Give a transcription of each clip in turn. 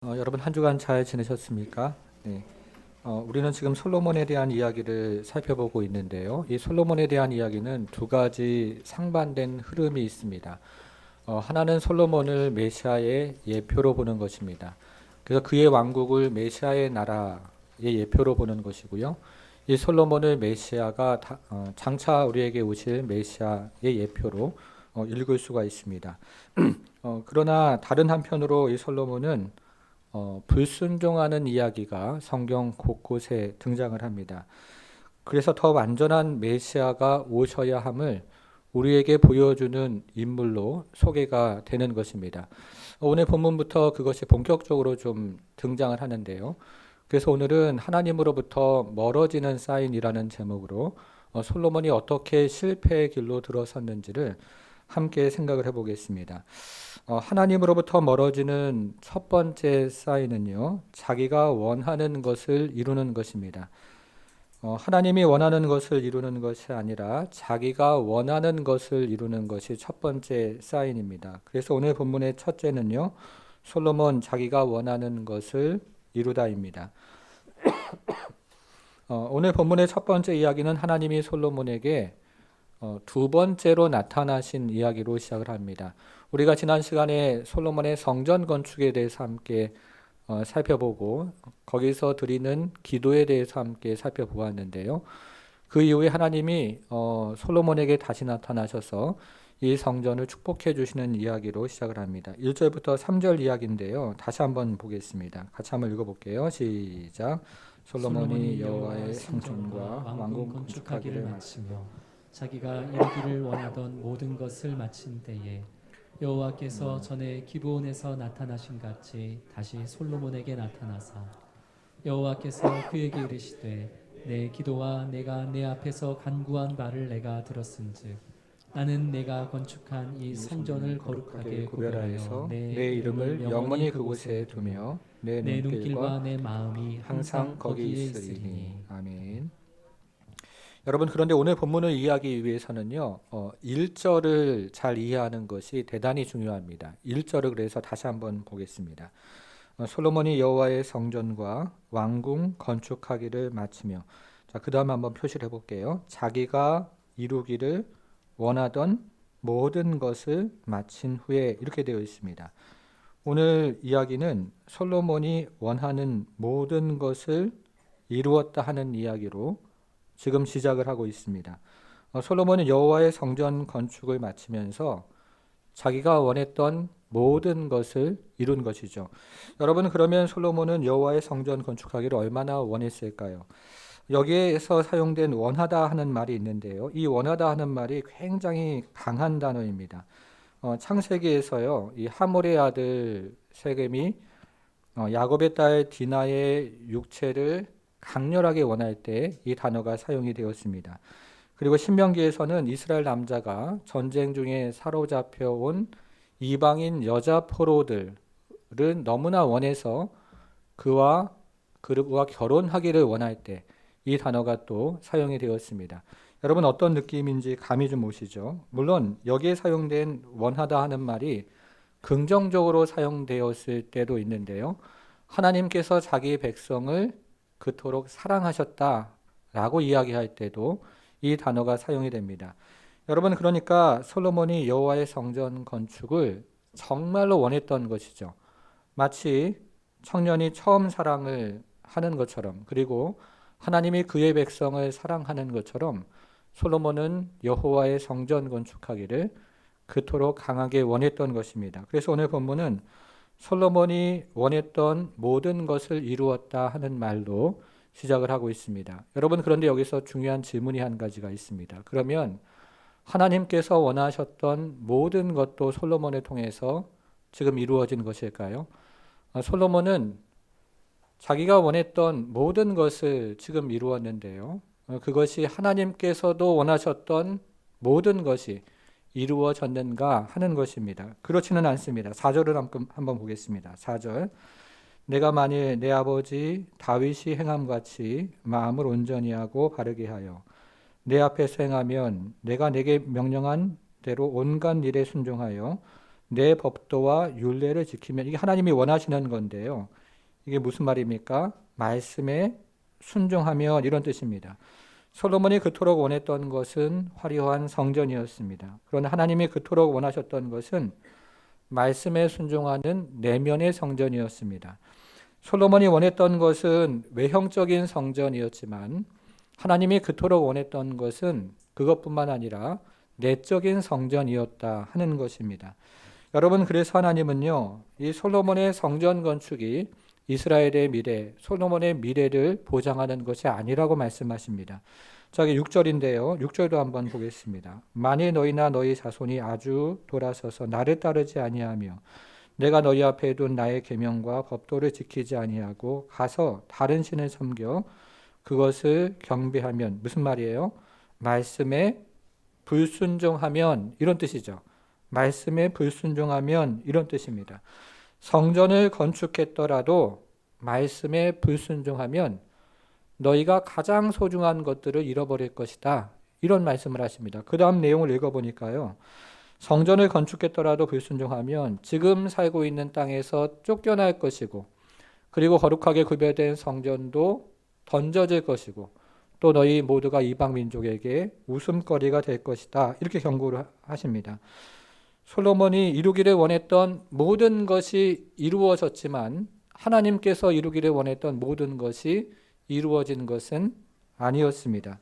여러분 한 주간 잘 지내셨습니까? 네. 우리는 지금 솔로몬에 대한 이야기를 살펴보고 있는데요. 이 솔로몬에 대한 이야기는 두 가지 상반된 흐름이 있습니다. 하나는 솔로몬을 메시아의 예표로 보는 것입니다. 그래서 그의 왕국을 메시아의 나라의 예표로 보는 것이고요. 이 솔로몬을 메시아가 장차 우리에게 오실 메시아의 예표로 읽을 수가 있습니다. 그러나 다른 한편으로 이 솔로몬은 불순종하는 이야기가 성경 곳곳에 등장을 합니다. 그래서 더 완전한 메시아가 오셔야 함을 우리에게 보여주는 인물로 소개가 되는 것입니다. 오늘 본문부터 그것이 본격적으로 좀 등장을 하는데요. 그래서 오늘은 하나님으로부터 멀어지는 사인이라는 제목으로 솔로몬이 어떻게 실패의 길로 들어섰는지를 함께 생각을 해보겠습니다. 하나님으로부터 멀어지는 첫 번째 사인은요, 자기가 원하는 것을 이루는 것입니다. 하나님이 원하는 것을 이루는 것이 아니라 자기가 원하는 것을 이루는 것이 첫 번째 사인입니다. 그래서 오늘 본문의 첫째는요, 솔로몬 자기가 원하는 것을 이루다입니다. 오늘 본문의 첫 번째 이야기는 하나님이 솔로몬에게 두 번째로 나타나신 이야기로 시작을 합니다. 우리가 지난 시간에 솔로몬의 성전 건축에 대해서 함께 살펴보고 거기서 드리는 기도에 대해서 함께 살펴보았는데요. 그 이후에 하나님이 솔로몬에게 다시 나타나셔서 이 성전을 축복해 주시는 이야기로 시작을 합니다. 1절부터 3절 이야기인데요. 다시 한번 보겠습니다. 같이 한번 읽어볼게요. 시작. 솔로몬이 여호와의 성전과 왕궁 건축하기를 마치며 자기가 이루기를 원하던 모든 것을 마친 때에 여호와께서 전에 기브온에서 나타나신 같이 다시 솔로몬에게 나타나사 여호와께서 그에게 이르시되 내 기도와 내가 내 앞에서 간구한 바를 내가 들었은즉 나는 내가 건축한 이 성전을 거룩하게 구별하여 내 이름을 영원히 그곳에 두며 내 눈길과 내 마음이 항상 거기에 있으리니. 아멘. 여러분, 그런데 오늘 본문을 이해하기 위해서는요, 1절을 잘 이해하는 것이 대단히 중요합니다. 1절을 그래서 다시 한번 보겠습니다. 솔로몬이 여호와의 성전과 왕궁 건축하기를 마치며, 자, 그 다음 한번 표시를 해볼게요. 자기가 이루기를 원하던 모든 것을 마친 후에 이렇게 되어 있습니다. 오늘 이야기는 솔로몬이 원하는 모든 것을 이루었다 하는 이야기로 지금 시작을 하고 있습니다. 솔로몬은 여호와의 성전 건축을 마치면서 자기가 원했던 모든 것을 이룬 것이죠. 여러분, 그러면 솔로몬은 여호와의 성전 건축하기를 얼마나 원했을까요? 여기에서 사용된 원하다 하는 말이 있는데요. 이 원하다 하는 말이 굉장히 강한 단어입니다. 창세기에서요, 이 하몰의 아들 세겜이 야곱의 딸 디나의 육체를 강렬하게 원할 때 이 단어가 사용이 되었습니다. 그리고 신명기에서는 이스라엘 남자가 전쟁 중에 사로잡혀 온 이방인 여자 포로들은 너무나 원해서 그와 결혼하기를 원할 때 이 단어가 또 사용이 되었습니다. 여러분, 어떤 느낌인지 감이 좀 오시죠? 물론 여기에 사용된 원하다 하는 말이 긍정적으로 사용되었을 때도 있는데요. 하나님께서 자기 백성을 그토록 사랑하셨다라고 이야기할 때도 이 단어가 사용이 됩니다. 여러분, 그러니까 솔로몬이 여호와의 성전 건축을 정말로 원했던 것이죠. 마치 청년이 처음 사랑을 하는 것처럼, 그리고 하나님이 그의 백성을 사랑하는 것처럼 솔로몬은 여호와의 성전 건축하기를 그토록 강하게 원했던 것입니다. 그래서 오늘 본문은 솔로몬이 원했던 모든 것을 이루었다 하는 말로 시작을 하고 있습니다. 여러분, 그런데 여기서 중요한 질문이 한 가지가 있습니다. 그러면 하나님께서 원하셨던 모든 것도 솔로몬을 통해서 지금 이루어진 것일까요? 솔로몬은 자기가 원했던 모든 것을 지금 이루었는데요. 그것이 하나님께서도 원하셨던 모든 것이 이루어졌는가 하는 것입니다. 그렇지는 않습니다. 4절을 한번 보겠습니다. 4절. 내가 만일 내 아버지 다윗이 행함같이 마음을 온전히 하고 바르게 하여 내 앞에서 행하면 내가 내게 명령한 대로 온갖 일에 순종하여 내 법도와 율례를 지키면, 이게 하나님이 원하시는 건데요. 이게 무슨 말입니까? 말씀에 순종하면, 이런 뜻입니다. 솔로몬이 그토록 원했던 것은 화려한 성전이었습니다. 그러나 하나님이 그토록 원하셨던 것은 말씀에 순종하는 내면의 성전이었습니다. 솔로몬이 원했던 것은 외형적인 성전이었지만 하나님이 그토록 원했던 것은 그것뿐만 아니라 내적인 성전이었다 하는 것입니다. 여러분, 그래서 하나님은요, 이 솔로몬의 성전 건축이 이스라엘의 미래, 솔로몬의 미래를 보장하는 것이 아니라고 말씀하십니다. 저기 6절인데요. 6절도 한번 보겠습니다. 만일 너희나 너희 자손이 아주 돌아서서 나를 따르지 아니하며 내가 너희 앞에 둔 나의 계명과 법도를 지키지 아니하고 가서 다른 신을 섬겨 그것을 경배하면, 무슨 말이에요? 말씀에 불순종하면, 이런 뜻이죠. 말씀에 불순종하면, 이런 뜻입니다. 성전을 건축했더라도 말씀에 불순종하면 너희가 가장 소중한 것들을 잃어버릴 것이다, 이런 말씀을 하십니다. 그 다음 내용을 읽어보니까요, 성전을 건축했더라도 불순종하면 지금 살고 있는 땅에서 쫓겨날 것이고, 그리고 거룩하게 구별된 성전도 던져질 것이고, 또 너희 모두가 이방 민족에게 웃음거리가 될 것이다, 이렇게 경고를 하십니다. 솔로몬이 이루기를 원했던 모든 것이 이루어졌지만 하나님께서 이루기를 원했던 모든 것이 이루어진 것은 아니었습니다.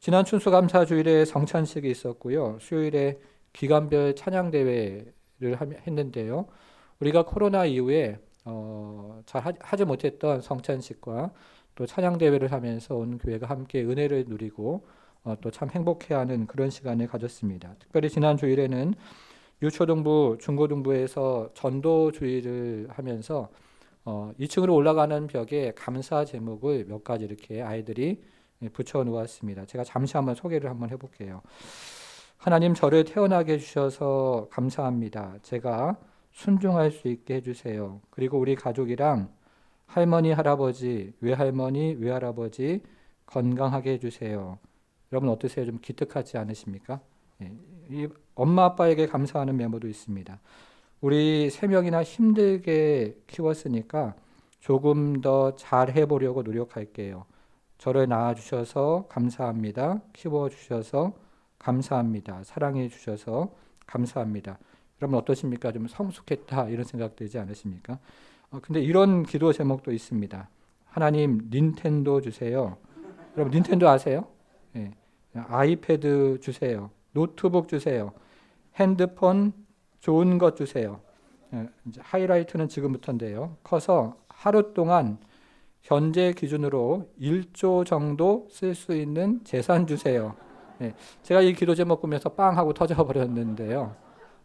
지난 춘수감사주일에 성찬식이 있었고요. 수요일에 기간별 찬양대회를 했는데요. 우리가 코로나 이후에 잘 하지 못했던 성찬식과 또 찬양대회를 하면서 온 교회가 함께 은혜를 누리고 또 참 행복해하는 그런 시간을 가졌습니다. 특별히 지난 주일에는 유초등부, 중고등부에서 전도주의를 하면서 2층으로 올라가는 벽에 감사 제목을 몇 가지 이렇게 아이들이 붙여 놓았습니다. 제가 잠시 한번 소개를 한번 해볼게요. 하나님, 저를 태어나게 해주셔서 감사합니다. 제가 순종할 수 있게 해주세요. 그리고 우리 가족이랑 할머니, 할아버지, 외할머니, 외할아버지 건강하게 해주세요. 여러분 어떠세요? 좀 기특하지 않으십니까? 이 엄마 아빠에게 감사하는 메모도 있습니다. 우리 3명이나 힘들게 키웠으니까 조금 더 잘 해보려고 노력할게요. 저를 낳아주셔서 감사합니다. 키워주셔서 감사합니다. 사랑해 주셔서 감사합니다. 여러분 어떠십니까? 좀 성숙했다, 이런 생각 들지 않으십니까? 근데 이런 기도 제목도 있습니다. 하나님, 닌텐도 주세요. 여러분 닌텐도 아세요? 예. 아이패드 주세요. 노트북 주세요. 핸드폰 좋은 것 주세요. 이제 하이라이트는 지금부터인데요. 커서 하루 동안 현재 기준으로 1조 정도 쓸 수 있는 재산 주세요. 제가 이 기도 제목 보면서 빵 하고 터져버렸는데요.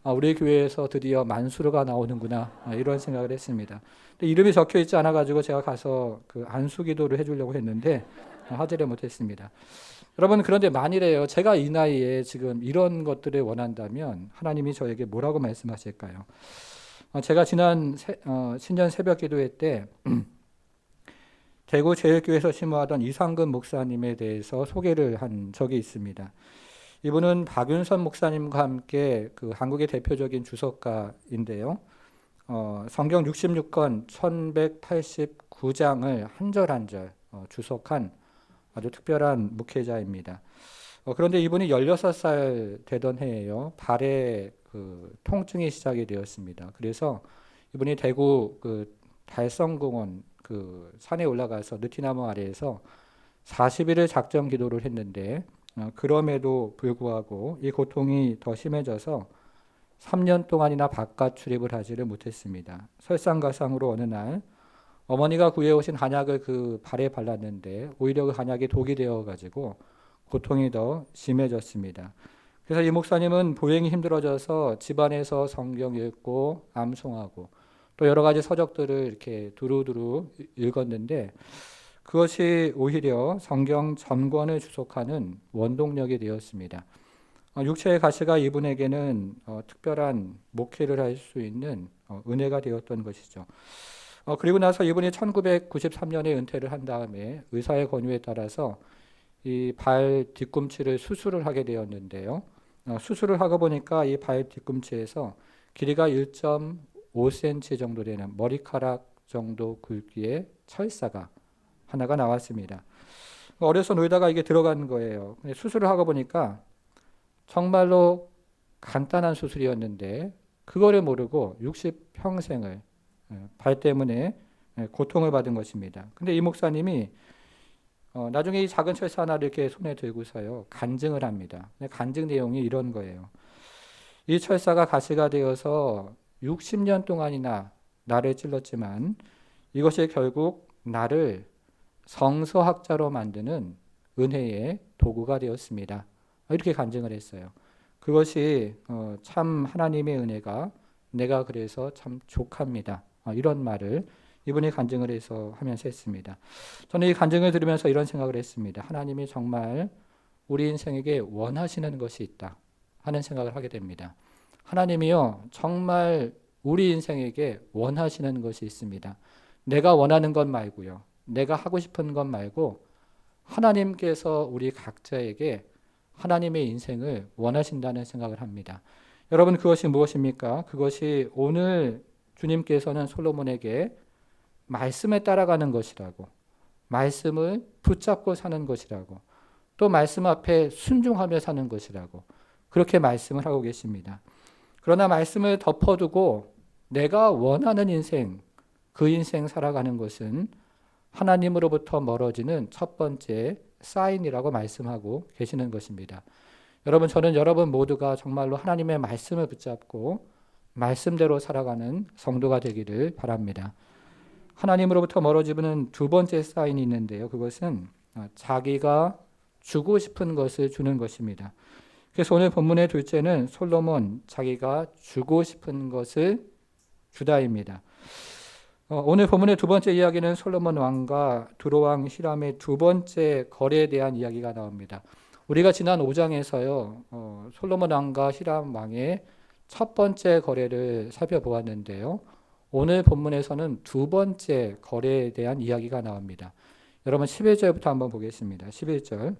우리 교회에서 드디어 만수르가 나오는구나, 이런 생각을 했습니다. 근데 이름이 적혀 있지 않아가지고 제가 가서 그 안수 기도를 해주려고 했는데 하지를 못했습니다. 여러분, 그런데 만일에요, 제가 이 나이에 지금 이런 것들을 원한다면 하나님이 저에게 뭐라고 말씀하실까요? 제가 지난 신년 새벽 기도회 때 대구 제일교회에서 심호하던 이상근 목사님에 대해서 소개를 한 적이 있습니다. 이분은 박윤선 목사님과 함께 그 한국의 대표적인 주석가인데요. 성경 66권 1189장을 한 절 한 절 주석한 아주 특별한 목회자입니다. 그런데 이분이 16살 되던 해에요, 발에 그 통증이 시작이 되었습니다. 그래서 이분이 대구 그 달성공원 그 산에 올라가서 느티나무 아래에서 40일을 작정 기도를 했는데 그럼에도 불구하고 이 고통이 더 심해져서 3년 동안이나 바깥 출입을 하지를 못했습니다. 설상가상으로 어느 날 어머니가 구해오신 한약을 그 발에 발랐는데 오히려 그 한약이 독이 되어가지고 고통이 더 심해졌습니다. 그래서 이 목사님은 보행이 힘들어져서 집안에서 성경 읽고 암송하고 또 여러 가지 서적들을 이렇게 두루두루 읽었는데 그것이 오히려 성경 전권을 주속하는 원동력이 되었습니다. 육체의 가시가 이분에게는 특별한 목회를 할 수 있는 은혜가 되었던 것이죠. 그리고 나서 이분이 1993년에 은퇴를 한 다음에 의사의 권유에 따라서 이 발 뒤꿈치를 수술을 하게 되었는데요. 수술을 하고 보니까 이 발 뒤꿈치에서 길이가 1.5cm 정도 되는 머리카락 정도 굵기의 철사가 하나가 나왔습니다. 어려서 놀다가 이게 들어간 거예요. 근데 수술을 하고 보니까 정말로 간단한 수술이었는데 그거를 모르고 60평생을 발 때문에 고통을 받은 것입니다. 근데 이 목사님이 나중에 이 작은 철사 하나를 이렇게 손에 들고서요 간증을 합니다. 간증 내용이 이런 거예요. 이 철사가 가시가 되어서 60년 동안이나 나를 찔렀지만 이것이 결국 나를 성서학자로 만드는 은혜의 도구가 되었습니다. 이렇게 간증을 했어요. 그것이 참 하나님의 은혜가 내가 그래서 참 족합니다. 이런 말을 이분이 간증을 해서 하면서 했습니다. 저는 이 간증을 들으면서 이런 생각을 했습니다. 하나님이 정말 우리 인생에게 원하시는 것이 있다 하는 생각을 하게 됩니다. 하나님이요 정말 우리 인생에게 원하시는 것이 있습니다. 내가 원하는 것 말고요. 내가 하고 싶은 것 말고 하나님께서 우리 각자에게 하나님의 인생을 원하신다는 생각을 합니다. 여러분 그것이 무엇입니까? 그것이 오늘 주님께서는 솔로몬에게 말씀에 따라가는 것이라고, 말씀을 붙잡고 사는 것이라고, 또 말씀 앞에 순종하며 사는 것이라고 그렇게 말씀을 하고 계십니다. 그러나 말씀을 덮어두고 내가 원하는 인생, 그 인생 살아가는 것은 하나님으로부터 멀어지는 첫 번째 사인이라고 말씀하고 계시는 것입니다. 여러분 저는 여러분 모두가 정말로 하나님의 말씀을 붙잡고 말씀대로 살아가는 성도가 되기를 바랍니다. 하나님으로부터 멀어지는 두 번째 사인이 있는데요. 그것은 자기가 주고 싶은 것을 주는 것입니다. 그래서 오늘 본문의 둘째는 솔로몬 자기가 주고 싶은 것을 주다입니다. 오늘 본문의 두 번째 이야기는 솔로몬 왕과 두로왕 히람의 두 번째 거래에 대한 이야기가 나옵니다. 우리가 지난 5장에서요 솔로몬 왕과 히람 왕의 첫 번째 거래를 살펴보았는데요. 오늘 본문에서는 두 번째 거래에 대한 이야기가 나옵니다. 여러분 11절부터 한번 보겠습니다. 11절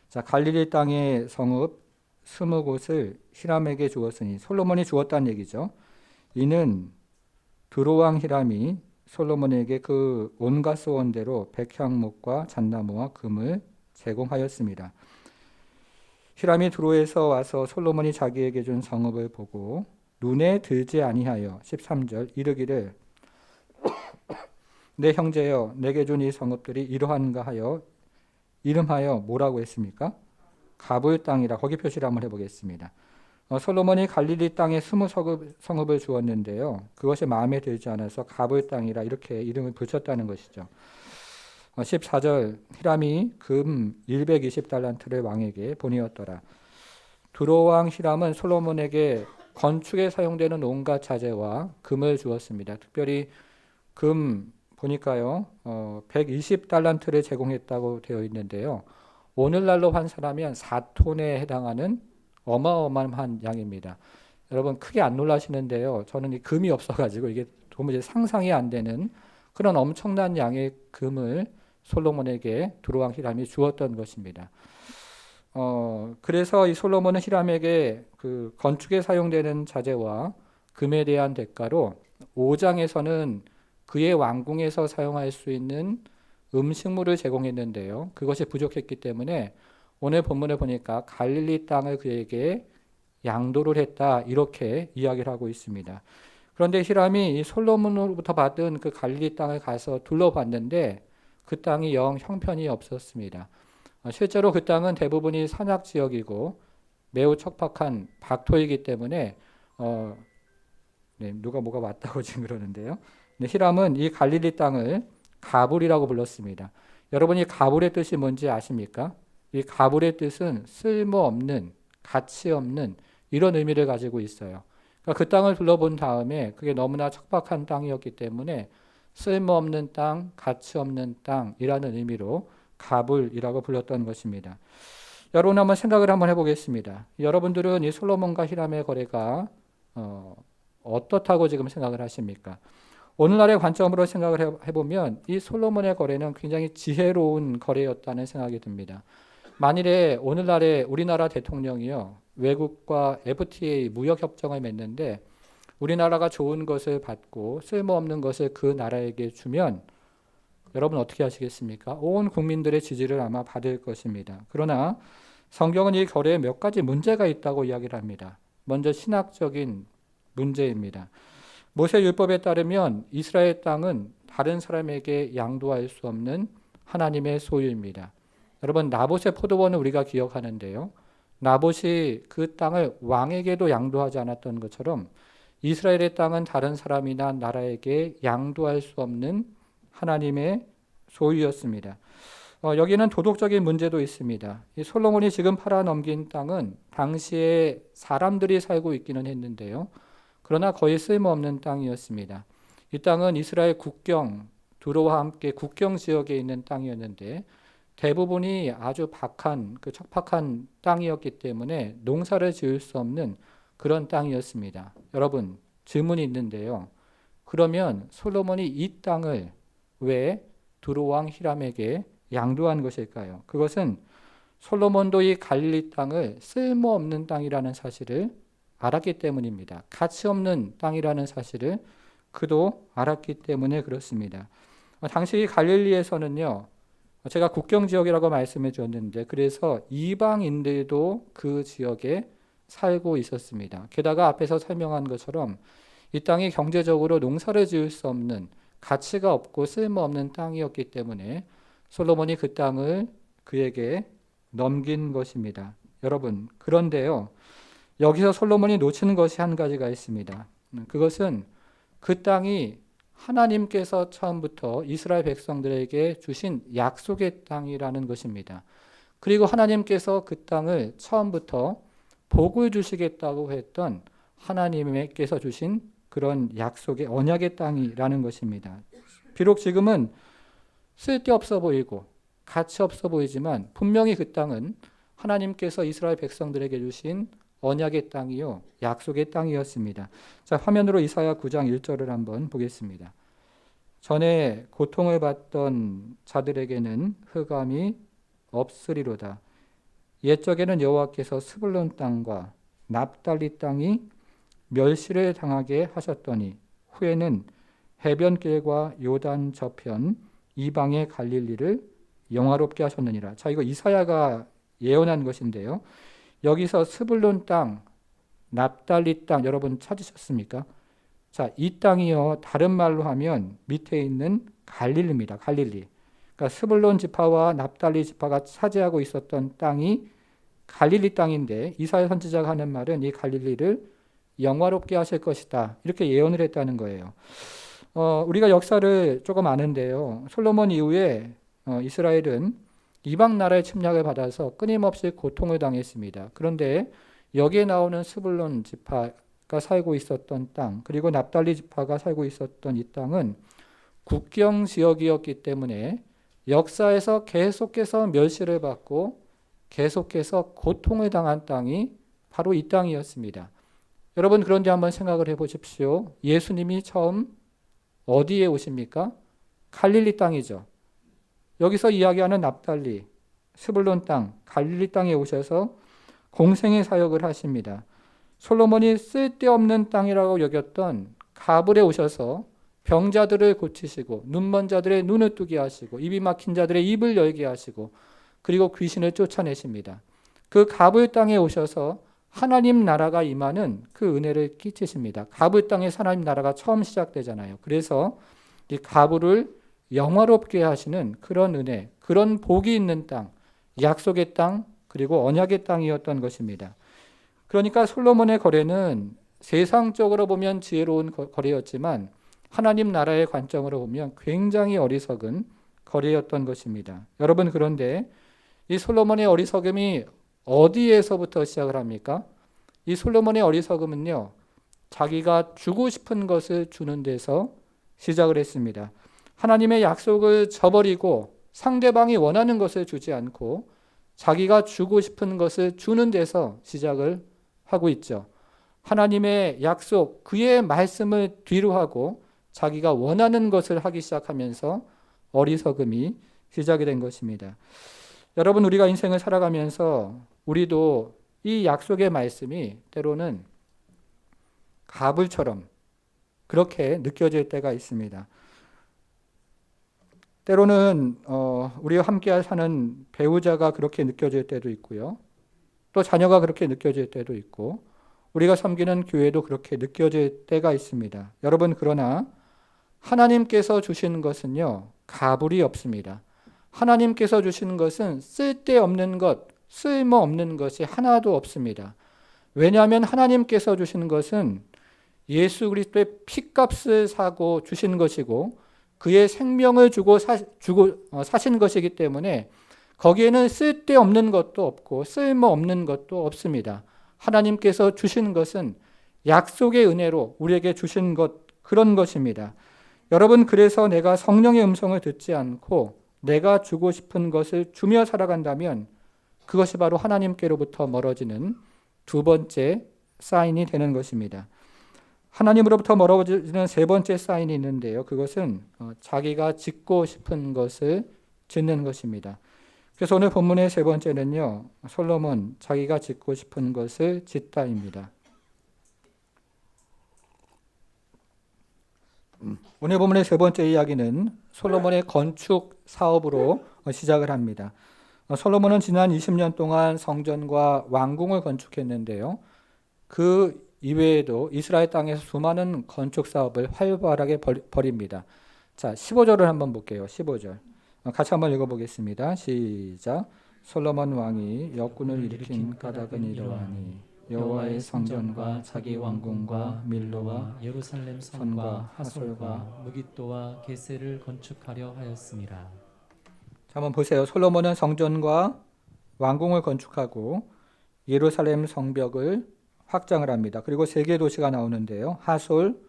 자, 갈릴리 땅의 성읍 20곳을 히람에게 주었으니 솔로몬이 주었다는 얘기죠. 이는 두로왕 히람이 솔로몬에게 그 온갖 소원대로 백향목과 잣나무와 금을 제공하였습니다. 히람이 두로에서 와서 솔로몬이 자기에게 준 성읍을 보고 눈에 들지 아니하여 13절 이르기를 내 형제여 내게 준 이 성읍들이 이러한가 하여 이름하여 뭐라고 했습니까? 가불 땅이라 거기 표시를 한번 해보겠습니다. 솔로몬이 갈릴리 땅에 20성읍을 주었는데요. 그것이 마음에 들지 않아서 가불 땅이라 이렇게 이름을 붙였다는 것이죠. 14절 히람이 금 120달란트를 왕에게 보내었더라. 두로왕 히람은 솔로몬에게 건축에 사용되는 온갖 자재와 금을 주었습니다. 특별히 금 보니까요 120달란트를 제공했다고 되어 있는데요. 오늘날로 환산하면 4톤에 해당하는 어마어마한 양입니다. 여러분 크게 안 놀라시는데요. 저는 이 금이 없어가지고 이게 도무지 상상이 안 되는 그런 엄청난 양의 금을 솔로몬에게 두로왕 히람이 주었던 것입니다. 그래서 이 솔로몬은 히람에게 그 건축에 사용되는 자재와 금에 대한 대가로 5장에서는 그의 왕궁에서 사용할 수 있는 음식물을 제공했는데요. 그것이 부족했기 때문에 오늘 본문을 보니까 갈릴리 땅을 그에게 양도를 했다 이렇게 이야기를 하고 있습니다. 그런데 히람이 이 솔로몬으로부터 받은 그 갈릴리 땅을 가서 둘러봤는데 그 땅이 영 형편이 없었습니다. 실제로 그 땅은 대부분이 산악 지역이고 매우 척박한 박토이기 때문에 누가 뭐가 맞다고 지금 그러는데요. 히람은 이 갈릴리 땅을 가불이라고 불렀습니다. 여러분이 가불의 뜻이 뭔지 아십니까? 이 가불의 뜻은 쓸모없는, 가치 없는 이런 의미를 가지고 있어요. 그러니까 그 땅을 둘러본 다음에 그게 너무나 척박한 땅이었기 때문에 쓸모없는 땅, 가치 없는 땅이라는 의미로 가불이라고 불렀던 것입니다. 여러분 한번 생각을 한번 해보겠습니다. 여러분들은 이 솔로몬과 히람의 거래가 어떻다고 지금 생각을 하십니까? 오늘날의 관점으로 생각을 해보면 이 솔로몬의 거래는 굉장히 지혜로운 거래였다는 생각이 듭니다. 만일에 오늘날의 우리나라 대통령이요, 외국과 FTA 무역 협정을 맺는데 우리나라가 좋은 것을 받고 쓸모없는 것을 그 나라에게 주면 여러분 어떻게 하시겠습니까? 온 국민들의 지지를 아마 받을 것입니다. 그러나 성경은 이 거래에 몇 가지 문제가 있다고 이야기를 합니다. 먼저 신학적인 문제입니다. 모세 율법에 따르면 이스라엘 땅은 다른 사람에게 양도할 수 없는 하나님의 소유입니다. 여러분 나봇의 포도원을 우리가 기억하는데요. 나봇이 그 땅을 왕에게도 양도하지 않았던 것처럼 이스라엘의 땅은 다른 사람이나 나라에게 양도할 수 없는 하나님의 소유였습니다. 여기는 도덕적인 문제도 있습니다. 이 솔로몬이 지금 팔아넘긴 땅은 당시에 사람들이 살고 있기는 했는데요. 그러나 거의 쓸모없는 땅이었습니다. 이 땅은 이스라엘 국경, 두로와 함께 국경 지역에 있는 땅이었는데 대부분이 아주 박한, 척박한 땅이었기 때문에 농사를 지을 수 없는 그런 땅이었습니다. 여러분, 질문이 있는데요. 그러면 솔로몬이 이 땅을 왜 두로왕 히람에게 양도한 것일까요? 그것은 솔로몬도 이 갈릴리 땅을 쓸모없는 땅이라는 사실을 알았기 때문입니다. 가치 없는 땅이라는 사실을 그도 알았기 때문에 그렇습니다. 당시 갈릴리에서는요, 제가 국경 지역이라고 말씀해 주었는데 그래서 이방인들도 그 지역에 살고 있었습니다. 게다가 앞에서 설명한 것처럼 이 땅이 경제적으로 농사를 지을 수 없는 가치가 없고 쓸모없는 땅이었기 때문에 솔로몬이 그 땅을 그에게 넘긴 것입니다. 여러분, 그런데요, 여기서 솔로몬이 놓치는 것이 한 가지가 있습니다. 그것은 그 땅이 하나님께서 처음부터 이스라엘 백성들에게 주신 약속의 땅이라는 것입니다. 그리고 하나님께서 그 땅을 처음부터 복을 주시겠다고 했던 하나님께서 주신 그런 약속의 언약의 땅이라는 것입니다. 비록 지금은 쓸데없어 보이고 가치 없어 보이지만 분명히 그 땅은 하나님께서 이스라엘 백성들에게 주신 언약의 땅이요 약속의 땅이었습니다. 자, 화면으로 이사야 9장 1절을 한번 보겠습니다. 전에 고통을 받던 자들에게는 흑암이 없으리로다. 옛적에는 여호와께서 스불론 땅과 납달리 땅이 멸시를 당하게 하셨더니 후에는 해변길과 요단 저편 이방의 갈릴리를 영화롭게 하셨느니라. 자, 이거 이사야가 예언한 것인데요. 여기서 스불론 땅, 납달리 땅 여러분 찾으셨습니까? 자, 이 땅이요 다른 말로 하면 밑에 있는 갈릴리입니다. 갈릴리. 그러니까 스불론 지파와 납달리 지파가 차지하고 있었던 땅이 갈릴리 땅인데 이사야 선지자가 하는 말은 이 갈릴리를 영화롭게 하실 것이다. 이렇게 예언을 했다는 거예요. 우리가 역사를 조금 아는데요. 솔로몬 이후에 이스라엘은 이방 나라의 침략을 받아서 끊임없이 고통을 당했습니다. 그런데 여기에 나오는 스불론 지파가 살고 있었던 땅, 그리고 납달리 지파가 살고 있었던 이 땅은 국경 지역이었기 때문에 역사에서 계속해서 멸시를 받고 계속해서 고통을 당한 땅이 바로 이 땅이었습니다. 여러분, 그런데 한번 생각을 해보십시오. 예수님이 처음 어디에 오십니까? 갈릴리 땅이죠. 여기서 이야기하는 납달리, 스불론 땅, 갈릴리 땅에 오셔서 공생의 사역을 하십니다. 솔로몬이 쓸데없는 땅이라고 여겼던 가불에 오셔서 병자들을 고치시고 눈먼 자들의 눈을 뜨게 하시고 입이 막힌 자들의 입을 열게 하시고 그리고 귀신을 쫓아내십니다. 그 가불 땅에 오셔서 하나님 나라가 임하는 그 은혜를 끼치십니다. 가불 땅에서 하나님 나라가 처음 시작되잖아요. 그래서 이 가불을 영화롭게 하시는 그런 은혜, 그런 복이 있는 땅, 약속의 땅, 그리고 언약의 땅이었던 것입니다. 그러니까 솔로몬의 거래는 세상적으로 보면 지혜로운 거래였지만 하나님 나라의 관점으로 보면 굉장히 어리석은 거래였던 것입니다. 여러분, 그런데 이 솔로몬의 어리석음이 어디에서부터 시작을 합니까? 이 솔로몬의 어리석음은요, 자기가 주고 싶은 것을 주는 데서 시작을 했습니다. 하나님의 약속을 저버리고 상대방이 원하는 것을 주지 않고 자기가 주고 싶은 것을 주는 데서 시작을 하고 있죠. 하나님의 약속, 그의 말씀을 뒤로 하고 자기가 원하는 것을 하기 시작하면서 어리석음이 시작이 된 것입니다. 여러분, 우리가 인생을 살아가면서 우리도 이 약속의 말씀이 때로는 가불처럼 그렇게 느껴질 때가 있습니다. 때로는 우리와 함께 사는 배우자가 그렇게 느껴질 때도 있고요. 또 자녀가 그렇게 느껴질 때도 있고 우리가 섬기는 교회도 그렇게 느껴질 때가 있습니다. 여러분, 그러나 하나님께서 주시는 것은요, 가불이 없습니다. 하나님께서 주시는 것은 쓸데없는 것, 쓸모없는 것이 하나도 없습니다. 왜냐하면 하나님께서 주시는 것은 예수 그리스도의 피값을 사고 주신 것이고 그의 생명을 주고 사신 것이기 때문에 거기에는 쓸데없는 것도 없고 쓸모없는 것도 없습니다. 하나님께서 주신 것은 약속의 은혜로 우리에게 주신 것, 그런 것입니다. 여러분, 그래서 내가 성령의 음성을 듣지 않고 내가 주고 싶은 것을 주며 살아간다면 그것이 바로 하나님께로부터 멀어지는 두 번째 사인이 되는 것입니다. 하나님으로부터 멀어지는 세 번째 사인이 있는데요. 그것은 자기가 짓고 싶은 것을 짓는 것입니다. 그래서 오늘 본문의 세 번째는요, 솔로몬 자기가 짓고 싶은 것을 짓다입니다. 오늘 본문의 세 번째 이야기는 솔로몬의 건축 사업으로 시작을 합니다. 솔로몬은 지난 20년 동안 성전과 왕궁을 건축했는데요. 그 이외에도 이스라엘 땅에서 수많은 건축 사업을 활발하게 벌입니다. 자, 15절을 한번 볼게요. 15절. 같이 한번 읽어보겠습니다. 시작. 솔로몬 왕이 역군을 일으킨 까닭은 이러하니 여호와의 성전과 자기 왕궁과 밀로와 예루살렘 성과 하솔과 무깃도와 게셀을 건축하려 하였습니다. 자, 한번 보세요. 솔로몬은 성전과 왕궁을 건축하고 예루살렘 성벽을 확장을 합니다. 그리고 세 개의 도시가 나오는데요. 하솔,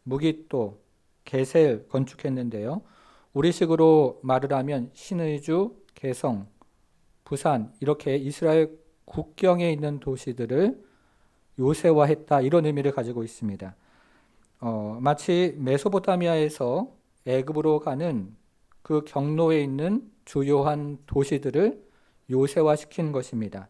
무깃도, 게셀 건축했는데요. 우리식으로 말을 하면 신의주, 개성, 부산 이렇게 이스라엘 국경에 있는 도시들을 요새화했다, 이런 의미를 가지고 있습니다. 마치 메소포타미아에서 애굽으로 가는 그 경로에 있는 주요한 도시들을 요새화시킨 것입니다.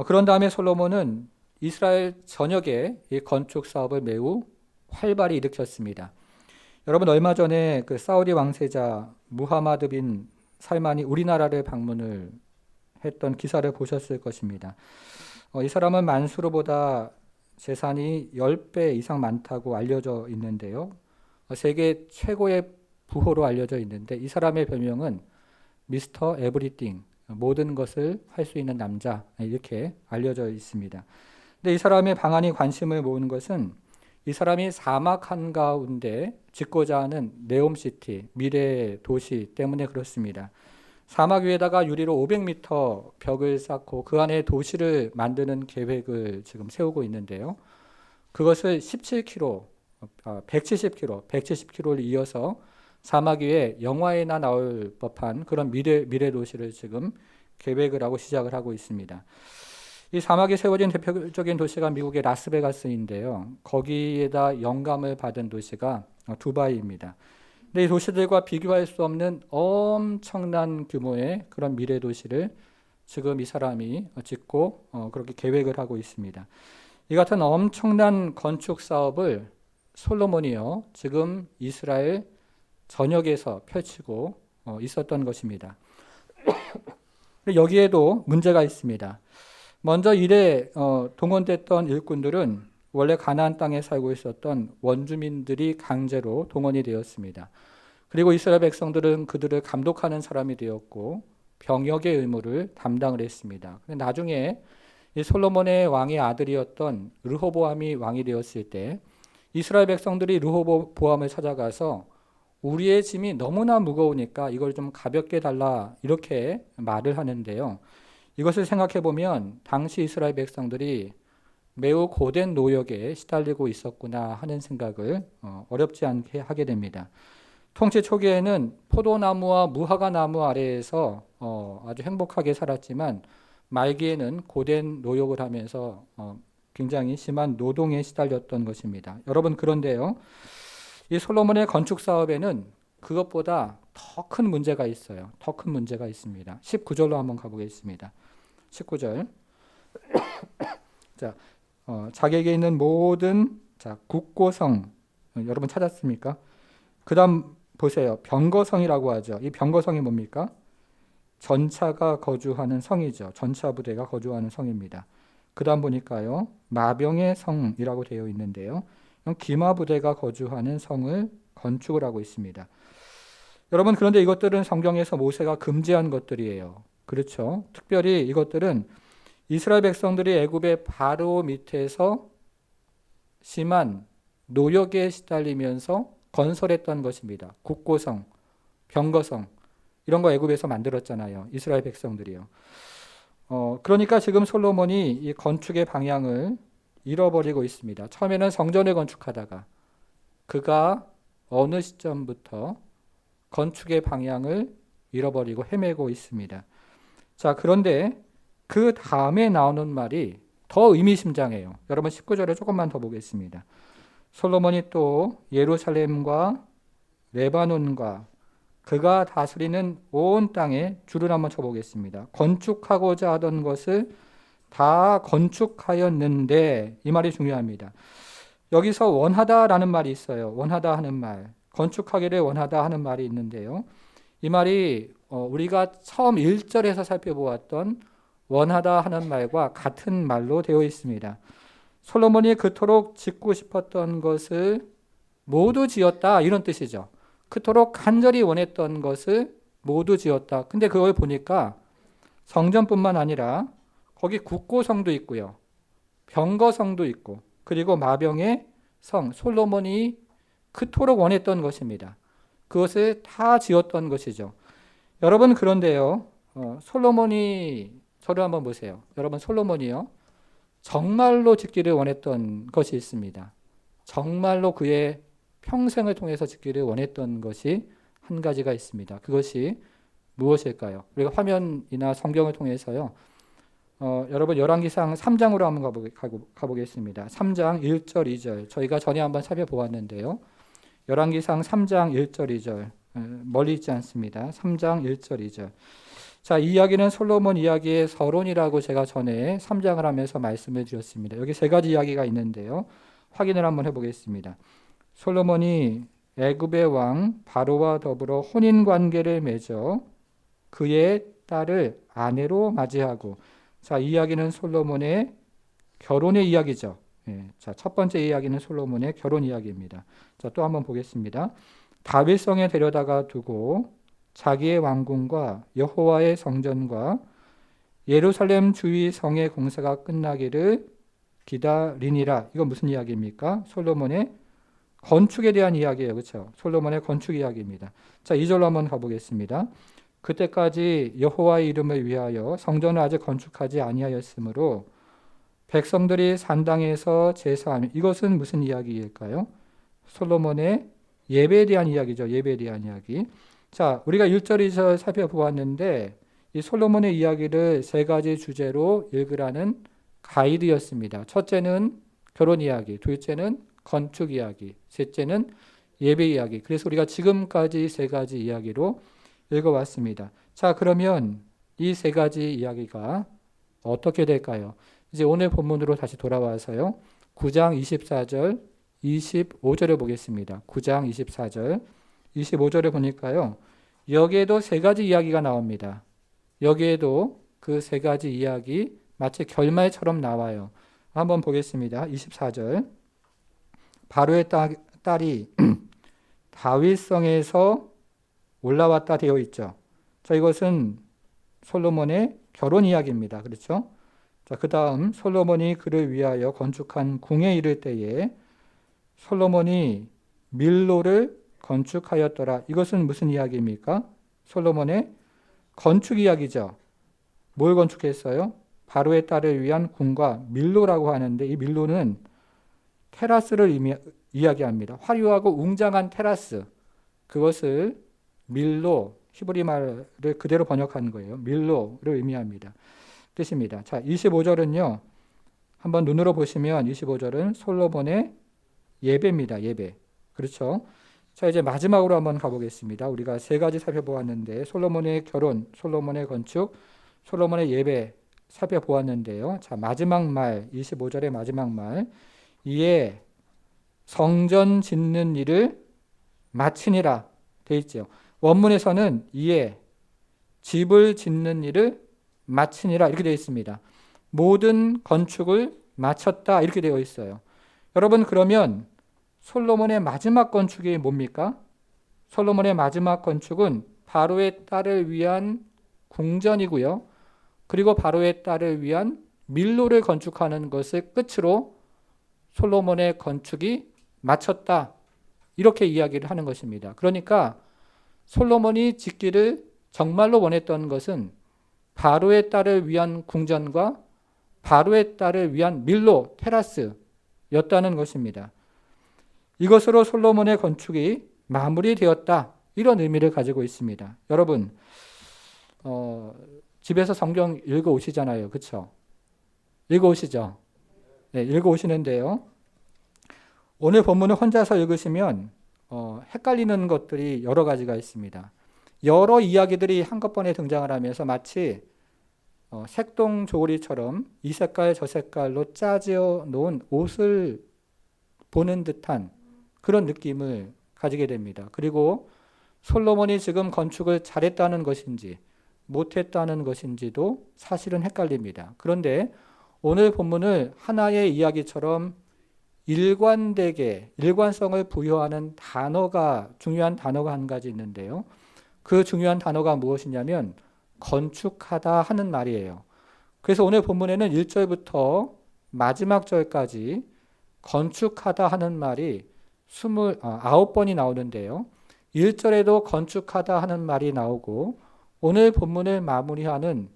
그런 다음에 솔로몬은 이스라엘 전역에 이 건축 사업을 매우 활발히 일으켰습니다. 여러분, 얼마 전에 그 사우디 왕세자 무하마드 빈 살만이 우리나라를 방문을 했던 기사를 보셨을 것입니다. 이 사람은 만수르보다 재산이 10배 이상 많다고 알려져 있는데요. 세계 최고의 부호로 알려져 있는데 이 사람의 별명은 미스터 에브리띵, 모든 것을 할 수 있는 남자, 이렇게 알려져 있습니다. 근데 이 사람의 방한이 관심을 모으는 것은 이 사람이 사막 한가운데 짓고자 하는 네옴시티, 미래 도시 때문에 그렇습니다. 사막 위에다가 유리로 500m 벽을 쌓고 그 안에 도시를 만드는 계획을 지금 세우고 있는데요. 그것을 17km, 170km를 이어서 사막 위에 영화에나 나올 법한 그런 미래 도시를 지금 계획을 하고 시작을 하고 있습니다. 이 사막에 세워진 대표적인 도시가 미국의 라스베가스인데요. 거기에다 영감을 받은 도시가 두바이입니다. 근데 이 도시들과 비교할 수 없는 엄청난 규모의 그런 미래 도시를 지금 이 사람이 짓고 그렇게 계획을 하고 있습니다. 이 같은 엄청난 건축 사업을 솔로몬이요, 지금 이스라엘 전역에서 펼치고 있었던 것입니다. 여기에도 문제가 있습니다. 먼저 일에 동원됐던 일꾼들은 원래 가나안 땅에 살고 있었던 원주민들이 강제로 동원이 되었습니다. 그리고 이스라엘 백성들은 그들을 감독하는 사람이 되었고 병역의 의무를 담당을 했습니다. 근데 나중에 이 솔로몬의 왕의 아들이었던 르호보암이 왕이 되었을 때 이스라엘 백성들이 르호보암을 찾아가서 우리의 짐이 너무나 무거우니까 이걸 좀 가볍게 달라, 이렇게 말을 하는데요. 이것을 생각해 보면 당시 이스라엘 백성들이 매우 고된 노역에 시달리고 있었구나 하는 생각을 어렵지 않게 하게 됩니다. 통치 초기에는 포도나무와 무화과 나무 아래에서 아주 행복하게 살았지만 말기에는 고된 노역을 하면서 굉장히 심한 노동에 시달렸던 것입니다. 여러분, 그런데요, 이 솔로몬의 건축 사업에는 그것보다 더 큰 문제가 있어요. 더 큰 문제가 있습니다. 19절로 한번 가보겠습니다. 19절. 자, 자기에게 있는 모든 국고성 여러분 찾았습니까? 그다음 보세요. 병거성이라고 하죠. 이 병거성이 뭡니까? 전차가 거주하는 성이죠. 전차 부대가 거주하는 성입니다. 그다음 보니까요. 마병의 성이라고 되어 있는데요. 기마 부대가 거주하는 성을 건축을 하고 있습니다. 여러분 그런데 이것들은 성경에서 모세가 금지한 것들이에요. 그렇죠? 특별히 이것들은 이스라엘 백성들이 애굽의 바로 밑에서 심한 노역에 시달리면서 건설했던 것입니다. 국고성, 병거성 이런 거 애굽에서 만들었잖아요. 이스라엘 백성들이요. 그러니까 지금 솔로몬이 이 건축의 방향을 잃어버리고 있습니다. 처음에는 성전을 건축하다가 그가 어느 시점부터 건축의 방향을 잃어버리고 헤매고 있습니다. 자, 그런데 그 다음에 나오는 말이 더 의미심장해요. 여러분 19절에 조금만 더 보겠습니다. 솔로몬이 또 예루살렘과 레바논과 그가 다스리는 온 땅에 줄을 한번 쳐보겠습니다. 건축하고자 하던 것을 다 건축하였는데 이 말이 중요합니다. 여기서 원하다라는 말이 있어요. 원하다 하는 말. 건축하기를 원하다 하는 말이 있는데요. 이 말이 우리가 처음 1절에서 살펴보았던 원하다 하는 말과 같은 말로 되어 있습니다. 솔로몬이 그토록 짓고 싶었던 것을 모두 지었다 이런 뜻이죠. 그토록 간절히 원했던 것을 모두 지었다. 근데 그걸 보니까 성전뿐만 아니라 거기 국고성도 있고요. 병거성도 있고 그리고 마병의 성 솔로몬이 그토록 원했던 것입니다. 그것을 다 지었던 것이죠. 여러분 그런데요. 솔로몬이 저를 한번 보세요. 여러분 솔로몬이요. 정말로 짓기를 원했던 것이 있습니다. 정말로 그의 평생을 통해서 짓기를 원했던 것이 한 가지가 있습니다. 그것이 무엇일까요? 우리가 화면이나 성경을 통해서요. 여러분 열왕기상 3장으로 한번 가보겠습니다. 3장 1절 2절 저희가 전에 한번 살펴보았는데요. 열왕기상 3장 1절 2절 멀리 있지 않습니다. 3장 1절 2절 자, 이 이야기는 솔로몬 이야기의 서론이라고 제가 전에 3장을 하면서 말씀을 드렸습니다. 여기 세 가지 이야기가 있는데요. 확인을 한번 해보겠습니다. 솔로몬이 애굽의 왕 바로와 더불어 혼인 관계를 맺어 그의 딸을 아내로 맞이하고 자, 이 이야기는 솔로몬의 결혼의 이야기죠. 자, 첫 번째 이야기는 솔로몬의 결혼 이야기입니다. 자, 또 한번 보겠습니다. 다윗성에 데려다가 두고 자기의 왕궁과 여호와의 성전과 예루살렘 주위 성의 공사가 끝나기를 기다리니라. 이건 무슨 이야기입니까? 솔로몬의 건축에 대한 이야기예요. 그렇죠? 솔로몬의 건축 이야기입니다. 자, 2절로 한번 가보겠습니다. 그때까지 여호와의 이름을 위하여 성전을 아직 건축하지 아니하였으므로 백성들이 산당에서 제사하며 이것은 무슨 이야기일까요? 솔로몬의 예배에 대한 이야기죠. 예배에 대한 이야기. 자, 우리가 1절, 2절 살펴보았는데 이 솔로몬의 이야기를 세 가지 주제로 읽으라는 가이드였습니다. 첫째는 결혼 이야기, 둘째는 건축 이야기, 셋째는 예배 이야기. 그래서 우리가 지금까지 세 가지 이야기로 읽어왔습니다. 자, 그러면 이 세 가지 이야기가 어떻게 될까요? 이제 오늘 본문으로 다시 돌아와서요. 9장 24절, 25절을 보겠습니다. 9장 24절, 25절에 보니까요. 여기에도 세 가지 이야기가 나옵니다. 여기에도 그 세 가지 이야기 마치 결말처럼 나와요. 한번 보겠습니다. 24절. 바로의 딸이 다윗성에서 올라왔다 되어 있죠. 자, 이것은 솔로몬의 결혼 이야기입니다. 그렇죠? 자, 그 다음 솔로몬이 그를 위하여 건축한 궁에 이를 때에 솔로몬이 밀로를 건축하였더라. 이것은 무슨 이야기입니까? 솔로몬의 건축 이야기죠. 뭘 건축했어요? 바로의 딸을 위한 궁과 밀로라고 하는데 이 밀로는 테라스를 이야기합니다. 화려하고 웅장한 테라스. 그것을 밀로, 히브리 말을 그대로 번역한 거예요. 밀로를 의미합니다. 뜻입니다. 자, 25절은요. 한번 눈으로 보시면 25절은 솔로몬의 예배입니다. 예배. 그렇죠? 자, 이제 마지막으로 한번 가보겠습니다. 우리가 세 가지 살펴보았는데 솔로몬의 결혼, 솔로몬의 건축, 솔로몬의 예배 살펴보았는데요. 자, 마지막 말 25절의 마지막 말 이에 성전 짓는 일을 마치니라 돼 있죠. 원문에서는 이에 집을 짓는 일을 마치니라 이렇게 되어 있습니다. 모든 건축을 마쳤다 이렇게 되어 있어요. 여러분 그러면 솔로몬의 마지막 건축이 뭡니까? 솔로몬의 마지막 건축은 바로의 딸을 위한 궁전이고요. 그리고 바로의 딸을 위한 밀로를 건축하는 것을 끝으로 솔로몬의 건축이 마쳤다. 이렇게 이야기를 하는 것입니다. 그러니까 솔로몬이 짓기를 정말로 원했던 것은 바로의 딸을 위한 궁전과 바로의 딸을 위한 밀로 테라스였다는 것입니다. 이것으로 솔로몬의 건축이 마무리되었다. 이런 의미를 가지고 있습니다. 여러분 집에서 성경 읽어 오시잖아요. 그렇죠? 읽어 오시죠? 네, 읽어 오시는데요. 오늘 본문을 혼자서 읽으시면 헷갈리는 것들이 여러 가지가 있습니다. 여러 이야기들이 한꺼번에 등장을 하면서 마치 색동조리처럼 이 색깔 저 색깔로 짜져 놓은 옷을 보는 듯한 그런 느낌을 가지게 됩니다. 그리고 솔로몬이 지금 건축을 잘했다는 것인지 못했다는 것인지도 사실은 헷갈립니다. 그런데 오늘 본문을 하나의 이야기처럼 일관되게 일관성을 부여하는 단어가 중요한 단어가 한 가지 있는데요. 그 중요한 단어가 무엇이냐면 건축하다 하는 말이에요. 그래서 오늘 본문에는 1절부터 마지막 절까지 건축하다 하는 말이 29번이 나오는데요. 1절에도 건축하다 하는 말이 나오고 오늘 본문을 마무리하는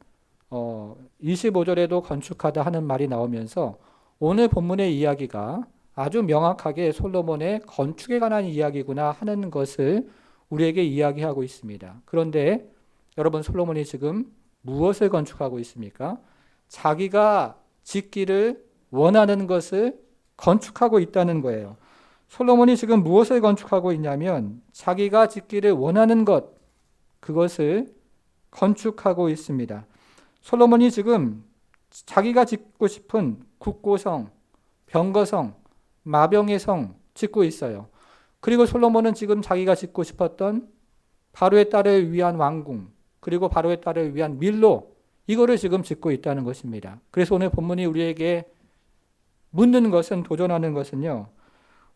25절에도 건축하다 하는 말이 나오면서 오늘 본문의 이야기가 아주 명확하게 솔로몬의 건축에 관한 이야기구나 하는 것을 우리에게 이야기하고 있습니다. 그런데 여러분 솔로몬이 지금 무엇을 건축하고 있습니까? 자기가 짓기를 원하는 것을 건축하고 있다는 거예요. 솔로몬이 지금 무엇을 건축하고 있냐면 자기가 짓기를 원하는 것 그것을 건축하고 있습니다. 솔로몬이 지금 자기가 짓고 싶은 국고성, 병거성, 마병의 성 짓고 있어요. 그리고 솔로몬은 지금 자기가 짓고 싶었던 바로의 딸을 위한 왕궁, 그리고 바로의 딸을 위한 밀로 이거를 지금 짓고 있다는 것입니다. 그래서 오늘 본문이 우리에게 묻는 것은 도전하는 것은요.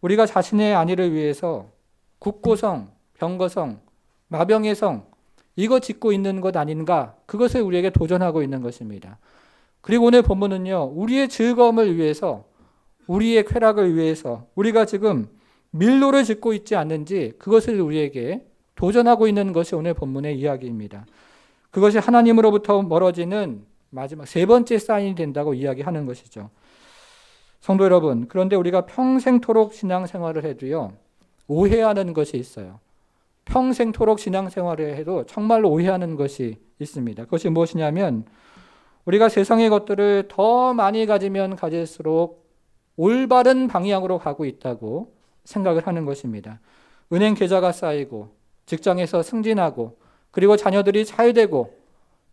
우리가 자신의 안위를 위해서 국고성, 병거성, 마병의 성 이거 짓고 있는 것 아닌가? 그것을 우리에게 도전하고 있는 것입니다. 그리고 오늘 본문은요. 우리의 즐거움을 위해서 우리의 쾌락을 위해서 우리가 지금 밀로를 짓고 있지 않는지 그것을 우리에게 도전하고 있는 것이 오늘 본문의 이야기입니다. 그것이 하나님으로부터 멀어지는 마지막 세 번째 사인이 된다고 이야기하는 것이죠. 성도 여러분, 그런데 우리가 평생토록 신앙생활을 해도요. 오해하는 것이 있어요. 평생토록 신앙생활을 해도 정말로 오해하는 것이 있습니다. 그것이 무엇이냐면 우리가 세상의 것들을 더 많이 가지면 가질수록 올바른 방향으로 가고 있다고 생각을 하는 것입니다. 은행 계좌가 쌓이고 직장에서 승진하고 그리고 자녀들이 잘 되고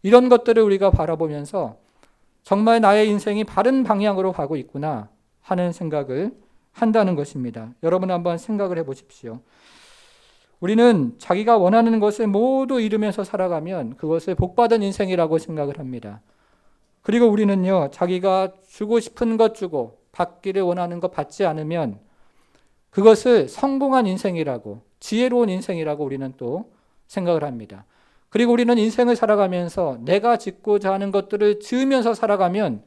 이런 것들을 우리가 바라보면서 정말 나의 인생이 바른 방향으로 가고 있구나 하는 생각을 한다는 것입니다. 여러분 한번 생각을 해보십시오. 우리는 자기가 원하는 것을 모두 이루면서 살아가면 그것을 복받은 인생이라고 생각을 합니다. 그리고 우리는요, 자기가 주고 싶은 것 주고 받기를 원하는 것 받지 않으면 그것을 성공한 인생이라고, 지혜로운 인생이라고 우리는 또 생각을 합니다. 그리고 우리는 인생을 살아가면서 내가 짓고자 하는 것들을 지으면서 살아가면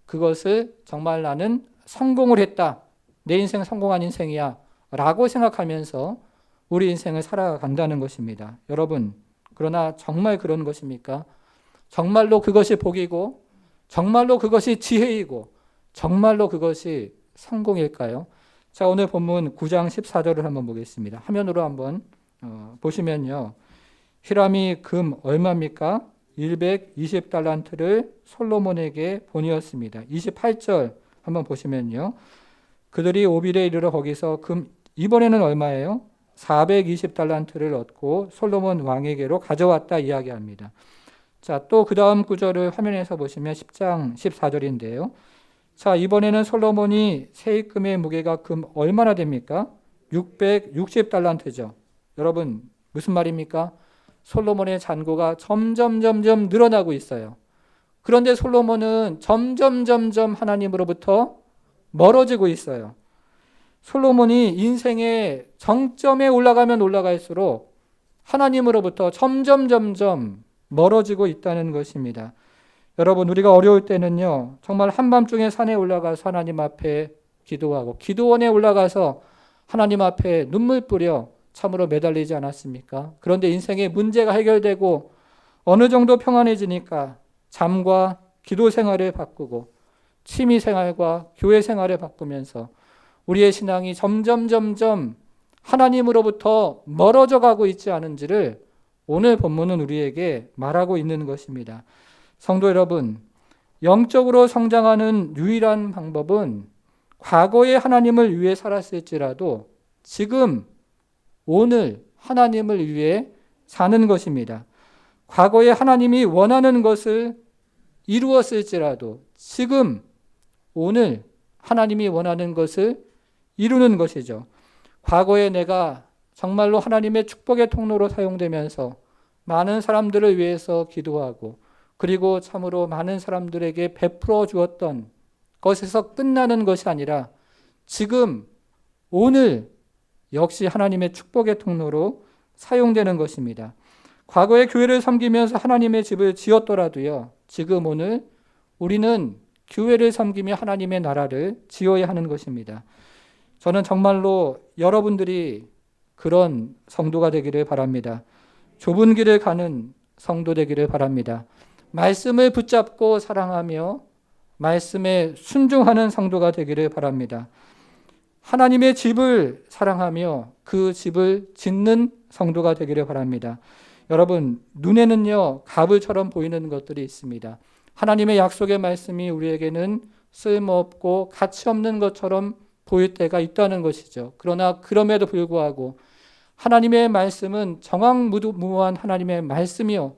그것을 정말 나는 성공을 했다. 내 인생 성공한 인생이야. 라고 생각하면서 우리 인생을 살아간다는 것입니다. 여러분, 그러나 정말 그런 것입니까? 정말로 그것이 복이고, 정말로 그것이 지혜이고, 정말로 그것이 성공일까요? 자, 오늘 본문 9장 14절을 한번 보겠습니다. 화면으로 한번 보시면요. 히람이 금 얼마입니까? 120달란트를 솔로몬에게 보내었습니다. 28절 한번 보시면요. 그들이 오빌에 이르러 거기서 금 이번에는 얼마예요? 420달란트를 얻고 솔로몬 왕에게로 가져왔다 이야기합니다. 자, 또 그 다음 구절을 화면에서 보시면 10장 14절인데요. 자, 이번에는 솔로몬이 세입금의 무게가 금 얼마나 됩니까? 660달란트죠. 여러분, 무슨 말입니까? 솔로몬의 잔고가 점점 늘어나고 있어요. 그런데 솔로몬은 점점 하나님으로부터 멀어지고 있어요. 솔로몬이 인생의 정점에 올라가면 올라갈수록 하나님으로부터 점점 멀어지고 있다는 것입니다. 여러분, 우리가 어려울 때는요, 정말 한밤중에 산에 올라가서 하나님 앞에 기도하고 기도원에 올라가서 하나님 앞에 눈물 뿌려 참으로 매달리지 않았습니까? 그런데 인생의 문제가 해결되고 어느 정도 평안해지니까 잠과 기도 생활을 바꾸고 취미 생활과 교회 생활을 바꾸면서 우리의 신앙이 점점 하나님으로부터 멀어져 가고 있지 않은지를 오늘 본문은 우리에게 말하고 있는 것입니다. 성도 여러분, 영적으로 성장하는 유일한 방법은 과거에 하나님을 위해 살았을지라도 지금 오늘 하나님을 위해 사는 것입니다. 과거에 하나님이 원하는 것을 이루었을지라도 지금 오늘 하나님이 원하는 것을 이루는 것이죠. 과거에 내가 정말로 하나님의 축복의 통로로 사용되면서 많은 사람들을 위해서 기도하고 그리고 참으로 많은 사람들에게 베풀어 주었던 것에서 끝나는 것이 아니라 지금 오늘 역시 하나님의 축복의 통로로 사용되는 것입니다. 과거에 교회를 섬기면서 하나님의 집을 지었더라도요, 지금 오늘 우리는 교회를 섬기며 하나님의 나라를 지어야 하는 것입니다. 저는 정말로 여러분들이 그런 성도가 되기를 바랍니다. 좁은 길을 가는 성도 되기를 바랍니다. 말씀을 붙잡고 사랑하며 말씀에 순종하는 성도가 되기를 바랍니다. 하나님의 집을 사랑하며 그 집을 짓는 성도가 되기를 바랍니다. 여러분, 눈에는요, 가불처럼 보이는 것들이 있습니다. 하나님의 약속의 말씀이 우리에게는 쓸모없고 가치 없는 것처럼 보일 때가 있다는 것이죠. 그러나 그럼에도 불구하고 하나님의 말씀은 정확무한 하나님의 말씀이요.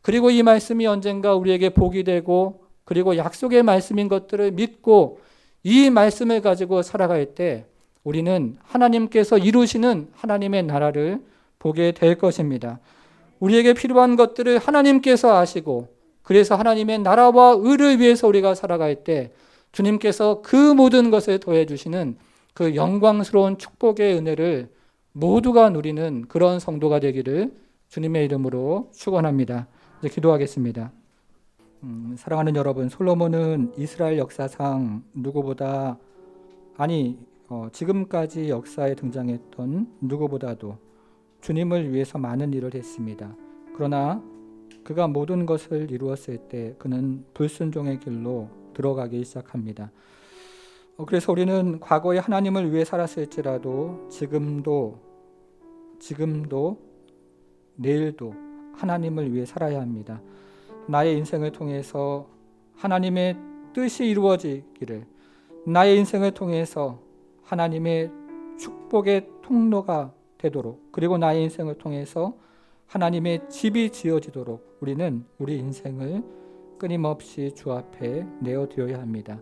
그리고 이 말씀이 언젠가 우리에게 복이 되고 그리고 약속의 말씀인 것들을 믿고 이 말씀을 가지고 살아갈 때 우리는 하나님께서 이루시는 하나님의 나라를 보게 될 것입니다. 우리에게 필요한 것들을 하나님께서 아시고 그래서 하나님의 나라와 의를 위해서 우리가 살아갈 때 주님께서 그 모든 것을 더해 주시는 그 영광스러운 축복의 은혜를 모두가 누리는 그런 성도가 되기를 주님의 이름으로 축원합니다. 이제 기도하겠습니다. 사랑하는 여러분, 솔로몬은 이스라엘 역사상 누구보다 지금까지 역사에 등장했던 누구보다도 주님을 위해서 많은 일을 했습니다. 그러나 그가 모든 것을 이루었을 때 그는 불순종의 길로 들어가기 시작합니다. 그래서 우리는 과거에 하나님을 위해 살았을지라도 지금도 내일도 하나님을 위해 살아야 합니다. 나의 인생을 통해서 하나님의 뜻이 이루어지기를, 나의 인생을 통해서 하나님의 축복의 통로가 되도록, 그리고 나의 인생을 통해서 하나님의 집이 지어지도록 우리는 우리 인생을 끊임없이 주 앞에 내어드려야 합니다.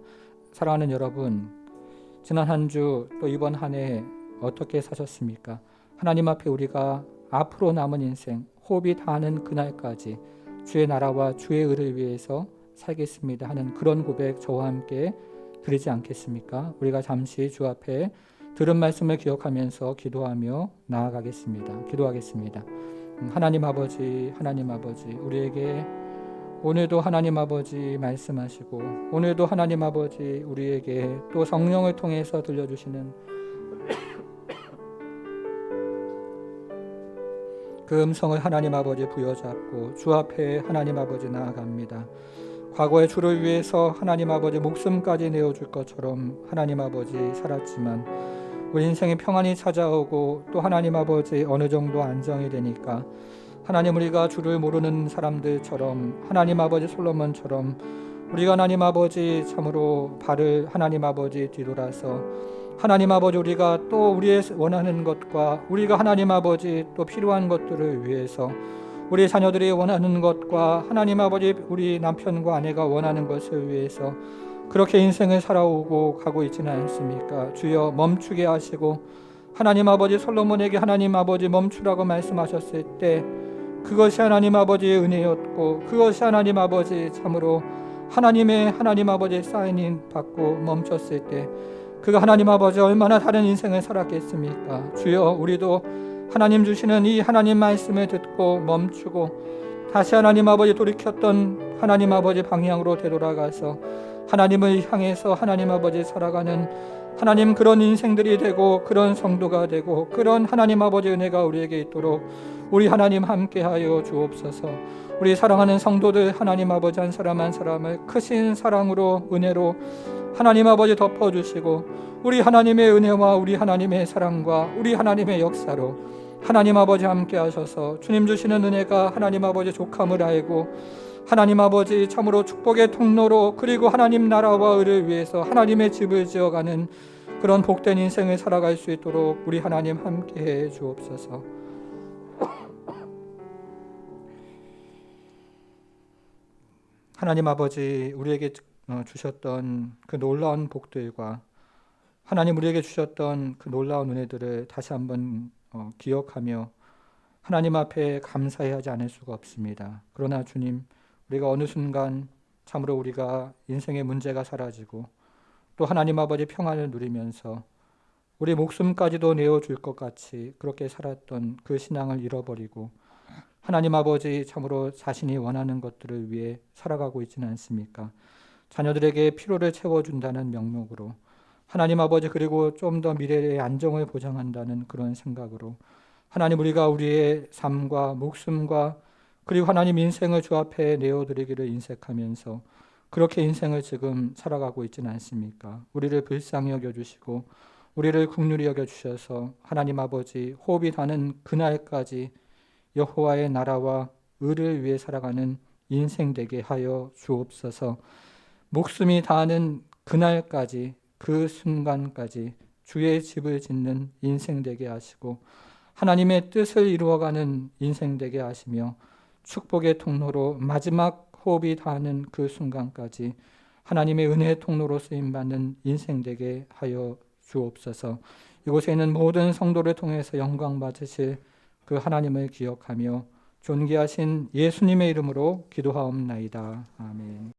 사랑하는 여러분, 지난 한 주 또 이번 한 해 어떻게 사셨습니까? 하나님 앞에 우리가 앞으로 남은 인생 호흡이 닿는 그날까지 주의 나라와 주의 의를 위해서 살겠습니다 하는 그런 고백 저와 함께 드리지 않겠습니까? 우리가 잠시 주 앞에 들은 말씀을 기억하면서 기도하며 나아가겠습니다. 기도하겠습니다. 하나님 아버지, 우리에게 오늘도 하나님 아버지 말씀하시고 오늘도 하나님 아버지 우리에게 또 성령을 통해서 들려주시는 그 음성을 하나님 아버지 부여잡고 주 앞에 하나님 아버지 나아갑니다. 과거의 주를 위해서 하나님 아버지 목숨까지 내어줄 것처럼 하나님 아버지 살았지만 우리 인생에 평안이 찾아오고 또 하나님 아버지 어느 정도 안정이 되니까 하나님 우리가 주를 모르는 사람들처럼 하나님 아버지 솔로몬처럼 우리가 하나님 아버지 참으로 발을 하나님 아버지 뒤돌아서 하나님 아버지, 우리가 또 우리의 원하는 것과 우리가 하나님 아버지 또 필요한 것들을 위해서 우리 자녀들이 원하는 것과 하나님 아버지 우리 남편과 아내가 원하는 것을 위해서 그렇게 인생을 살아오고 가고 있지는 않습니까? 주여 멈추게 하시고, 하나님 아버지 솔로몬에게 하나님 아버지 멈추라고 말씀하셨을 때 그것이 하나님 아버지의 은혜였고, 그것이 하나님 아버지 참으로 하나님 아버지의 사인을 받고 멈췄을 때 그가 하나님 아버지 얼마나 다른 인생을 살았겠습니까? 주여, 우리도 하나님 주시는 이 하나님 말씀을 듣고 멈추고 다시 하나님 아버지 돌이켰던 하나님 아버지 방향으로 되돌아가서 하나님을 향해서 하나님 아버지 살아가는 하나님 그런 인생들이 되고 그런 성도가 되고 그런 하나님 아버지 은혜가 우리에게 있도록 우리 하나님 함께하여 주옵소서. 우리 사랑하는 성도들 하나님 아버지 한 사람 한 사람을 크신 사랑으로 은혜로 하나님 아버지 덮어주시고, 우리 하나님의 은혜와 우리 하나님의 사랑과 우리 하나님의 역사로 하나님 아버지 함께 하셔서 주님 주시는 은혜가 하나님 아버지 족함을 알고 하나님 아버지 참으로 축복의 통로로, 그리고 하나님 나라와 의를 위해서 하나님의 집을 지어가는 그런 복된 인생을 살아갈 수 있도록 우리 하나님 함께해 주옵소서. 하나님 아버지, 우리에게 주셨던 그 놀라운 복들과 하나님 우리에게 주셨던 그 놀라운 은혜들을 다시 한번 기억하며 하나님 앞에 감사해야 하지 않을 수가 없습니다. 그러나 주님, 우리가 어느 순간 참으로 우리가 인생의 문제가 사라지고 또 하나님 아버지 평안을 누리면서 우리 목숨까지도 내어줄 것 같이 그렇게 살았던 그 신앙을 잃어버리고 하나님 아버지 참으로 자신이 원하는 것들을 위해 살아가고 있지는 않습니까? 자녀들에게 필요를 채워준다는 명목으로 하나님 아버지, 그리고 좀 더 미래의 안정을 보장한다는 그런 생각으로 하나님, 우리가 우리의 삶과 목숨과 그리고 하나님 인생을 주 앞에 내어드리기를 인색하면서 그렇게 인생을 지금 살아가고 있지는 않습니까? 우리를 불쌍히 여겨주시고 우리를 긍휼히 여겨주셔서 하나님 아버지 호흡이 닿는 그날까지 여호와의 나라와 의를 위해 살아가는 인생 되게 하여 주옵소서. 목숨이 닿는 그날까지, 그 순간까지 주의 집을 짓는 인생 되게 하시고 하나님의 뜻을 이루어가는 인생 되게 하시며 축복의 통로로 마지막 호흡이 닿는 그 순간까지 하나님의 은혜의 통로로 쓰임받는 인생 되게 하여 주옵소서. 이곳에 있는 모든 성도를 통해서 영광 받으실 그 하나님을 기억하며 존귀하신 예수님의 이름으로 기도하옵나이다. 아멘.